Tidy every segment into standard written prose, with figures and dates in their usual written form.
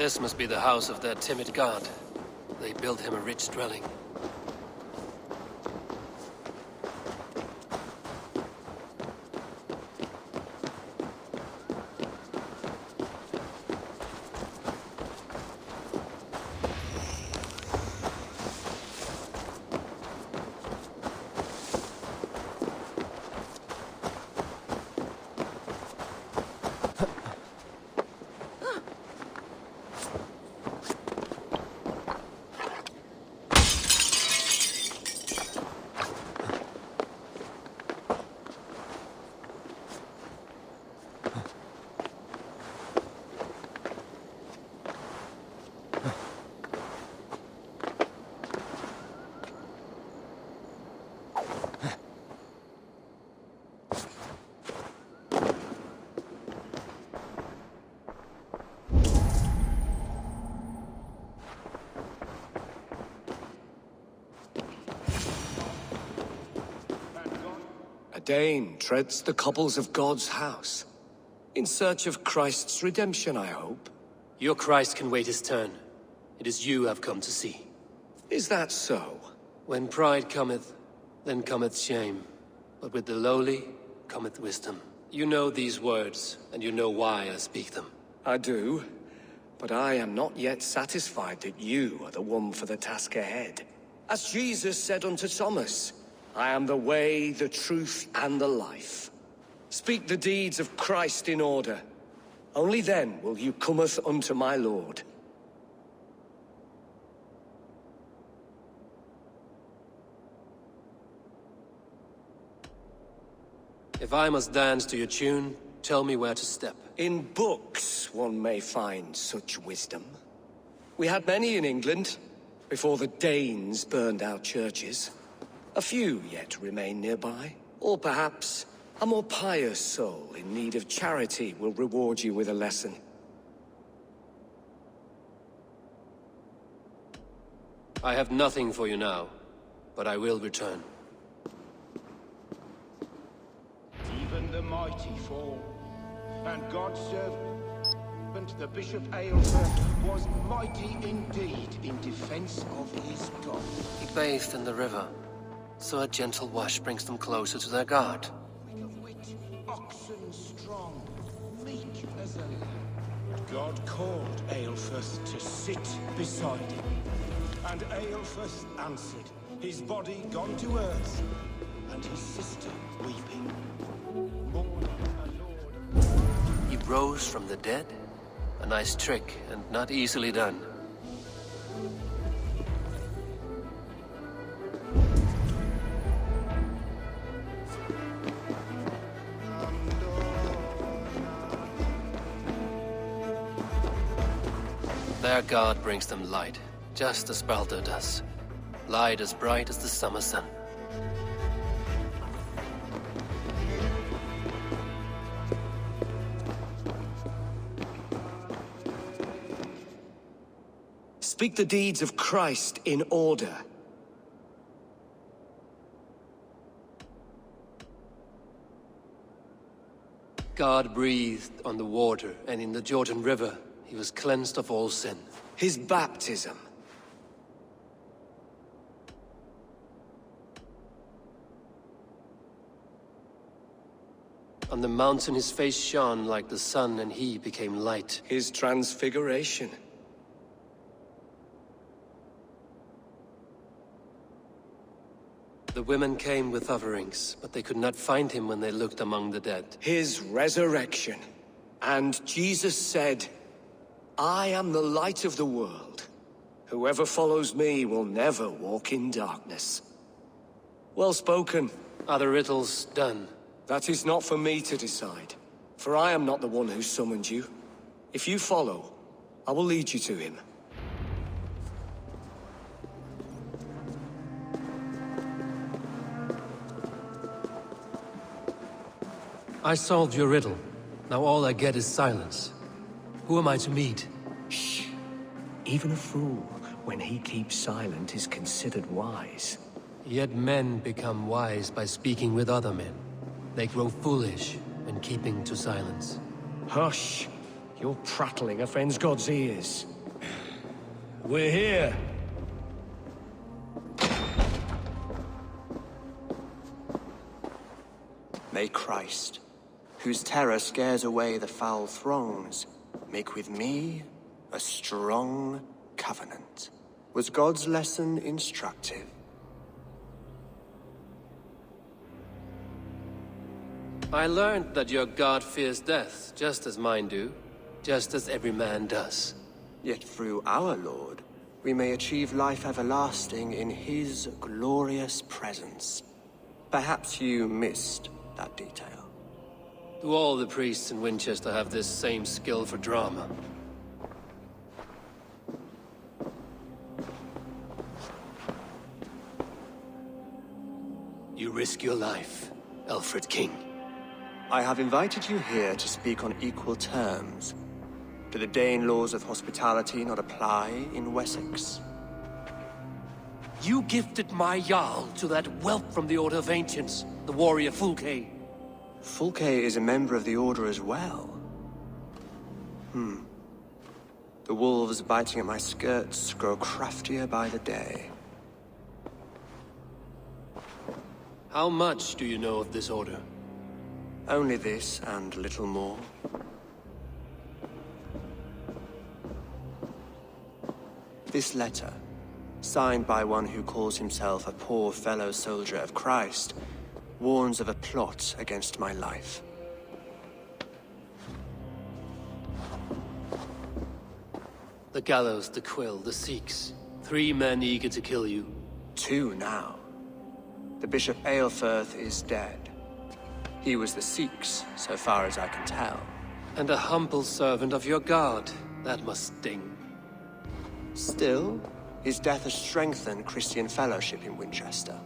This must be the house of that timid god. They built him a rich dwelling. A Dane treads the cobbles of God's house. In search of Christ's redemption, I hope. Your Christ can wait his turn. It is you I've come to see. Is that so? When pride cometh, then cometh shame. But with the lowly, cometh wisdom. You know these words, and you know why I speak them. I do, but I am not yet satisfied that you are the one for the task ahead. As Jesus said unto Thomas, I am the way, the truth, and the life. Speak the deeds of Christ in order. Only then will you cometh unto my Lord. If I must dance to your tune, tell me where to step. In books one may find such wisdom. We had many in England, before the Danes burned our churches. A few yet remain nearby. Or perhaps a more pious soul in need of charity will reward you with a lesson. I have nothing for you now, but I will return. Even the mighty fall, and God's servant, the Bishop Aelfred, was mighty indeed in defense of his God. He bathed in the river, so a gentle wash brings them closer to their God. Quick of wit, oxen strong, meek as a lamb. God called Aelfred to sit beside him, and Aelfred answered, his body gone to earth, and his sister weeping. Mourning a lord. He rose from the dead? A nice trick, and not easily done. Their god brings them light, just as Baldur does. Light as bright as the summer sun. Speak the deeds of Christ in order. God breathed on the water, and in the Jordan River, he was cleansed of all sin. His baptism. On the mountain his face shone like the sun, and he became light. His transfiguration. The women came with offerings, but they could not find him when they looked among the dead. His resurrection. And Jesus said, I am the light of the world. Whoever follows me will never walk in darkness. Well spoken. Are the riddles done? That is not for me to decide, for I am not the one who summoned you. If you follow, I will lead you to him. I solved your riddle. Now all I get is silence. Who am I to meet? Shh. Even a fool, when he keeps silent, is considered wise. Yet men become wise by speaking with other men. They grow foolish when keeping to silence. Hush. Your prattling offends God's ears. We're here. May Christ, whose terror scares away the foul throngs, make with me a strong covenant. Was God's lesson instructive? I learned that your god fears death, just as mine do, just as every man does. Yet through our Lord, we may achieve life everlasting in his glorious presence. Perhaps you missed that detail. Do all the priests in Winchester have this same skill for drama? You risk your life, Aelfred King. I have invited you here to speak on equal terms. Do the Dane laws of hospitality not apply in Wessex? You gifted my Jarl to that whelp from the Order of Ancients, the warrior Fulke. Fulke is a member of the Order as well. The wolves biting at my skirts grow craftier by the day. How much do you know of this order? Only this and little more. This letter, signed by one who calls himself a poor fellow soldier of Christ, warns of a plot against my life. The gallows, the quill, the Sikhs. 3 men eager to kill you. 2 now. The Bishop Aelfred is dead. He was the Sikhs, so far as I can tell. And a humble servant of your god. That must sting. Still, his death has strengthened Christian fellowship in Winchester.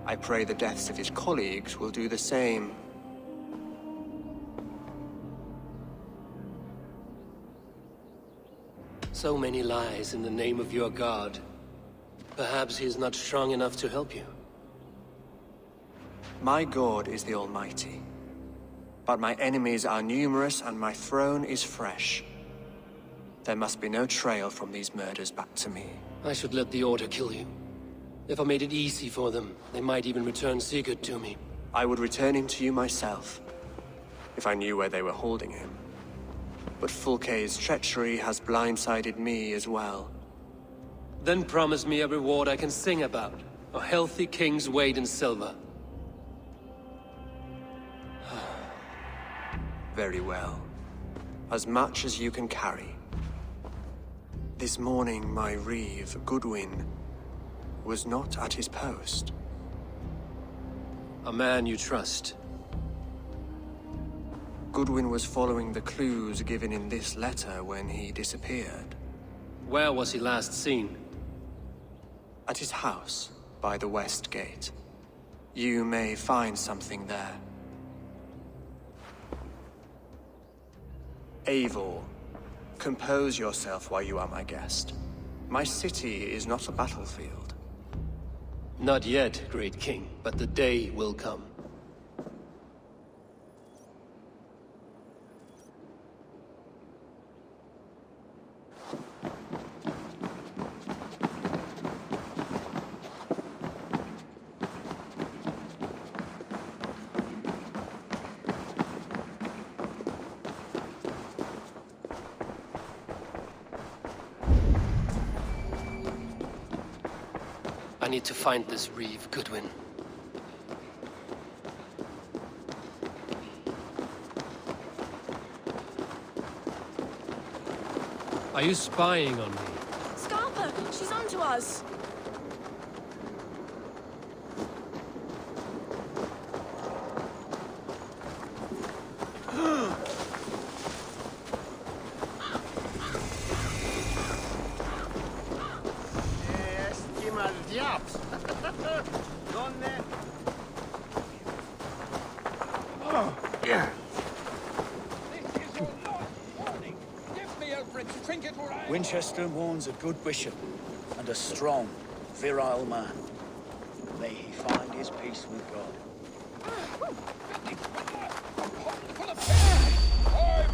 I pray the deaths of his colleagues will do the same. So many lies in the name of your god. Perhaps he is not strong enough to help you. My God is the Almighty. But my enemies are numerous and my throne is fresh. There must be no trail from these murders back to me. I should let the Order kill you. If I made it easy for them, they might even return Sigurd to me. I would return him to you myself, if I knew where they were holding him. But Fulke's treachery has blindsided me as well. Then promise me a reward I can sing about. A healthy king's weight in silver. Very well. As much as you can carry. This morning, my Reeve, Goodwin, was not at his post. A man you trust. Goodwin was following the clues given in this letter when he disappeared. Where was he last seen? At his house, by the West Gate. You may find something there. Eivor, compose yourself while you are my guest. My city is not a battlefield. Not yet, great king, but the day will come. I need to find this Reeve, Goodwin. Are you spying on me? Scarpa! She's onto us! Winchester mourns a good bishop and a strong, virile man. May he find his peace with God.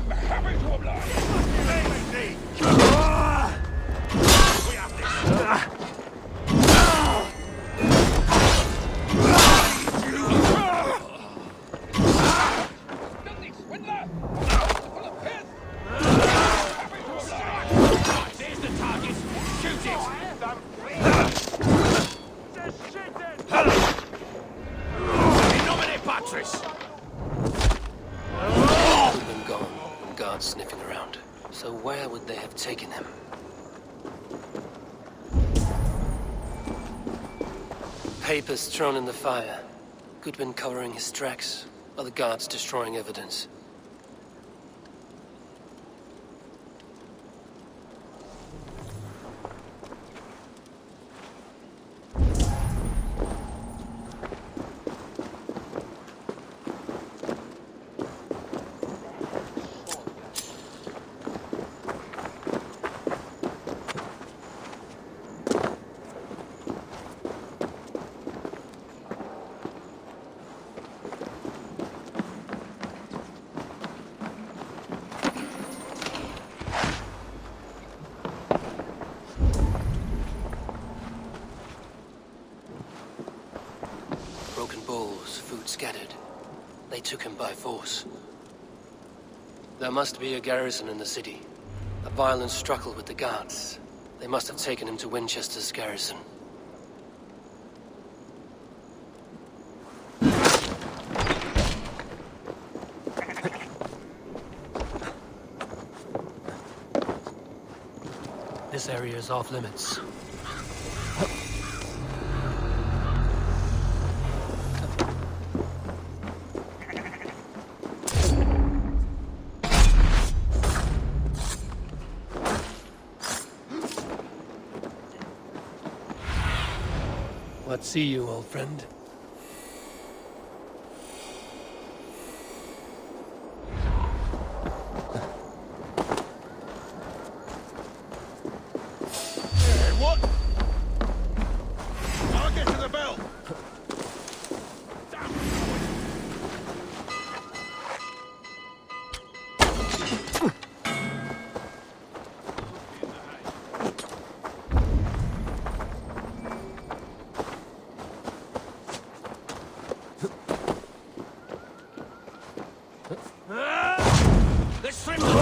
I'm happy to oblige. There's the target. Shoot it. Nomine Patris. We've been gone, and guards sniffing around. So where would they have taken him? Papers thrown in the fire. Goodwin covering his tracks. Other guards destroying evidence. Broken bowls, food scattered. They took him by force. There must be a garrison in the city. A violent struggle with the guards. They must have taken him to Winchester's garrison. This area is off limits. What see you, old friend? What? I'll get to the bell. Let's trim the door.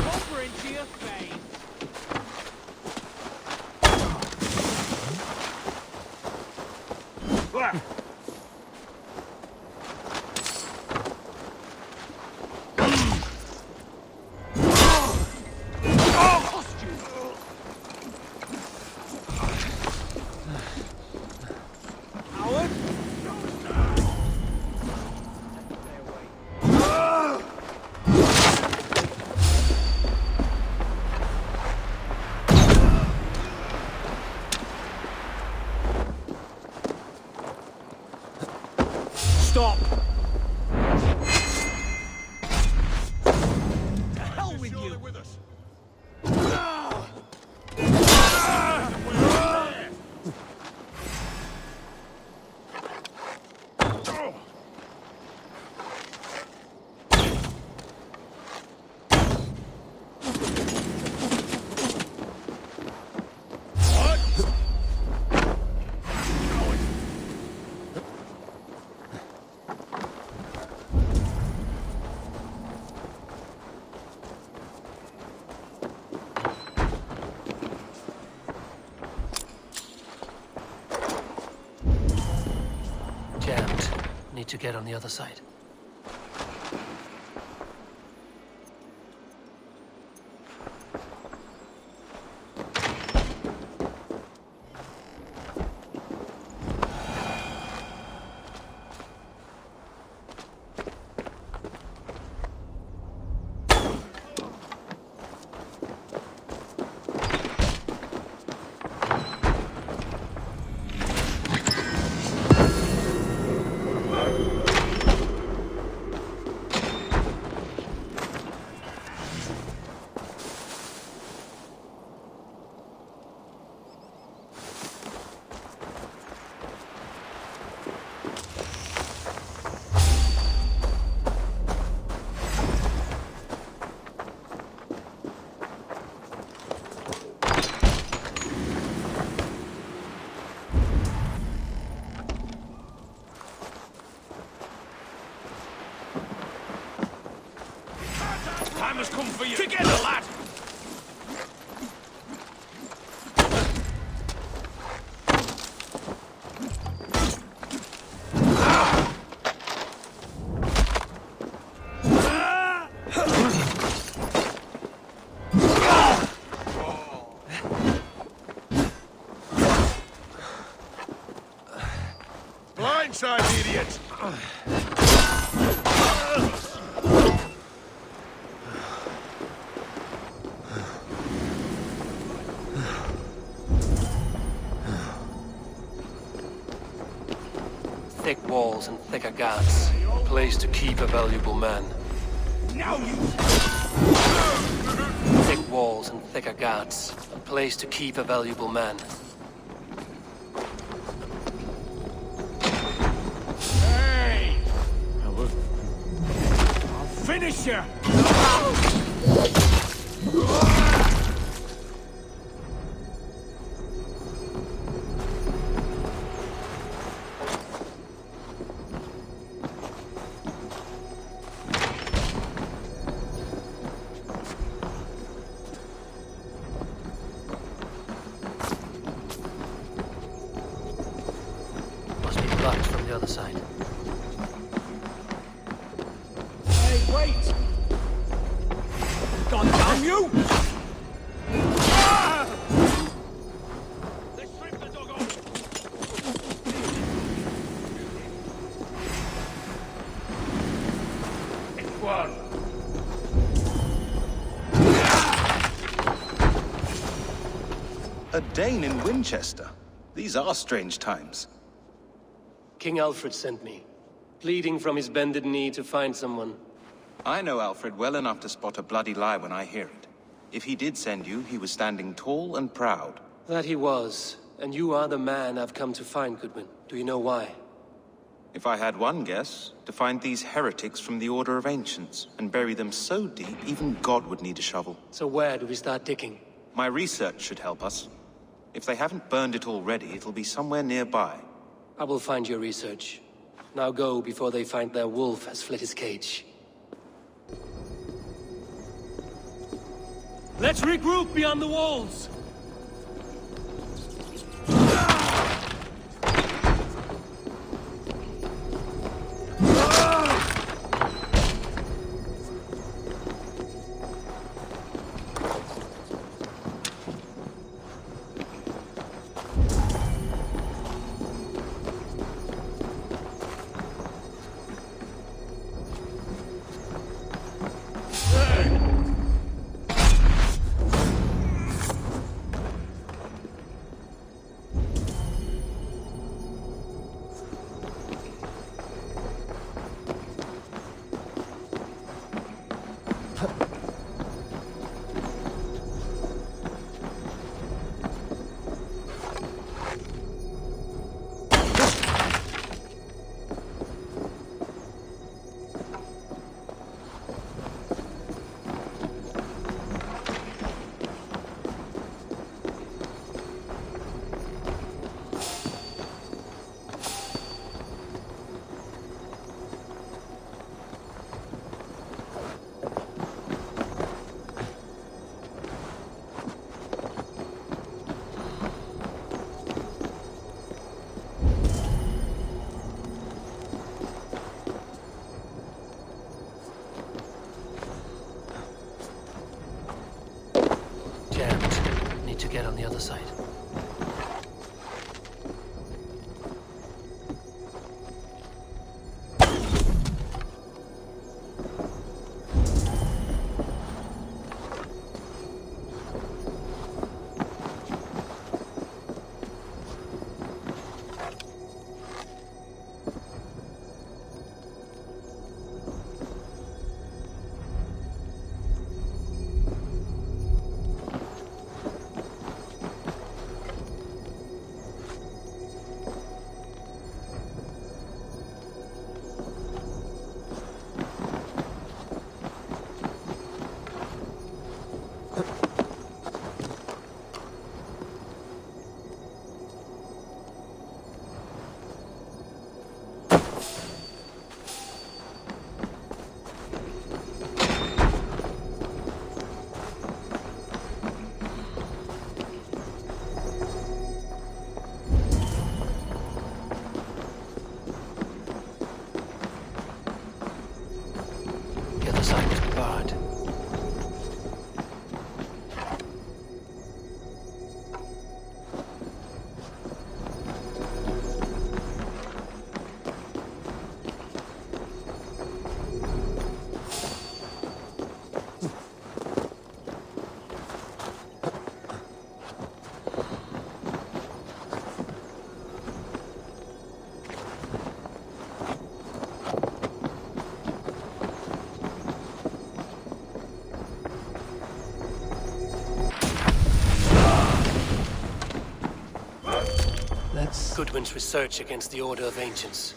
Over into your face. Stop! To hell with you! With us. Need to get on the other side. come for you! Together, lad! Blindside, idiot! Thick walls and thicker guards. A place to keep a valuable man. Now you... Thick walls and thicker guards. A place to keep a valuable man. Hey! I'll finish you! Must be blocked from the other side. Hey, wait! God damn you! They stripped the dog off! It's one. A Dane in Winchester? These are strange times. King Aelfred sent me, pleading from his bended knee to find someone. I know Alfred well enough to spot a bloody lie when I hear it. If he did send you, he was standing tall and proud. That he was, and you are the man I've come to find, Goodwin. Do you know why? If I had one guess, to find these heretics from the Order of Ancients, and bury them so deep, even God would need a shovel. So where do we start digging? My research should help us. If they haven't burned it already, it'll be somewhere nearby. I will find your research. Now go before they find their wolf has fled his cage. Let's regroup beyond the walls! Goodwin's research against the Order of Ancients.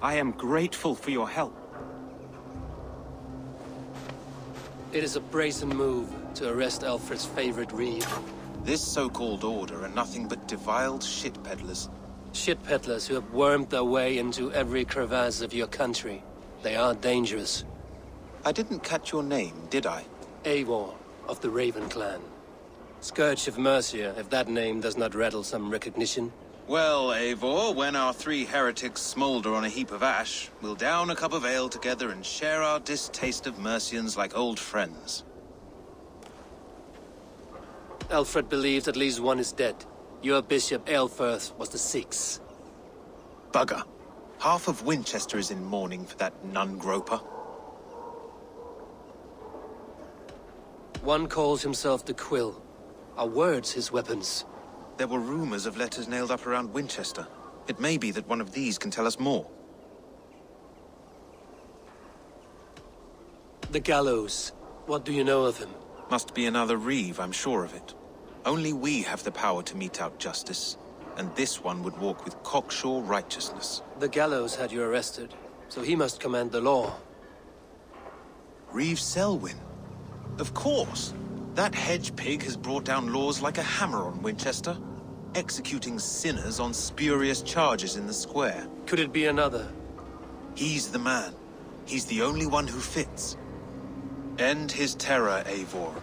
I am grateful for your help. It is a brazen move to arrest Aelfred's favorite Reeve. This so-called order are nothing but deviled shit peddlers. Shit peddlers who have wormed their way into every crevasse of your country. They are dangerous. I didn't catch your name, did I? Eivor, of the Raven clan. Scourge of Mercia, if that name does not rattle some recognition. Well, Eivor, when our three heretics smolder on a heap of ash, we'll down a cup of ale together and share our distaste of Mercians like old friends. Aelfred believed at least one is dead. Your Bishop Aelfred was the sixth. Bugger. Half of Winchester is in mourning for that nun-groper. One calls himself the Quill. Are words his weapons? There were rumors of letters nailed up around Winchester. It may be that one of these can tell us more. The gallows. What do you know of him? Must be another Reeve, I'm sure of it. Only we have the power to mete out justice, and this one would walk with cocksure righteousness. The gallows had you arrested, so he must command the law. Reeve Selwyn? Of course! That hedge pig has brought down laws like a hammer on Winchester, executing sinners on spurious charges in the square. Could it be another? He's the man. He's the only one who fits. End his terror, Eivor.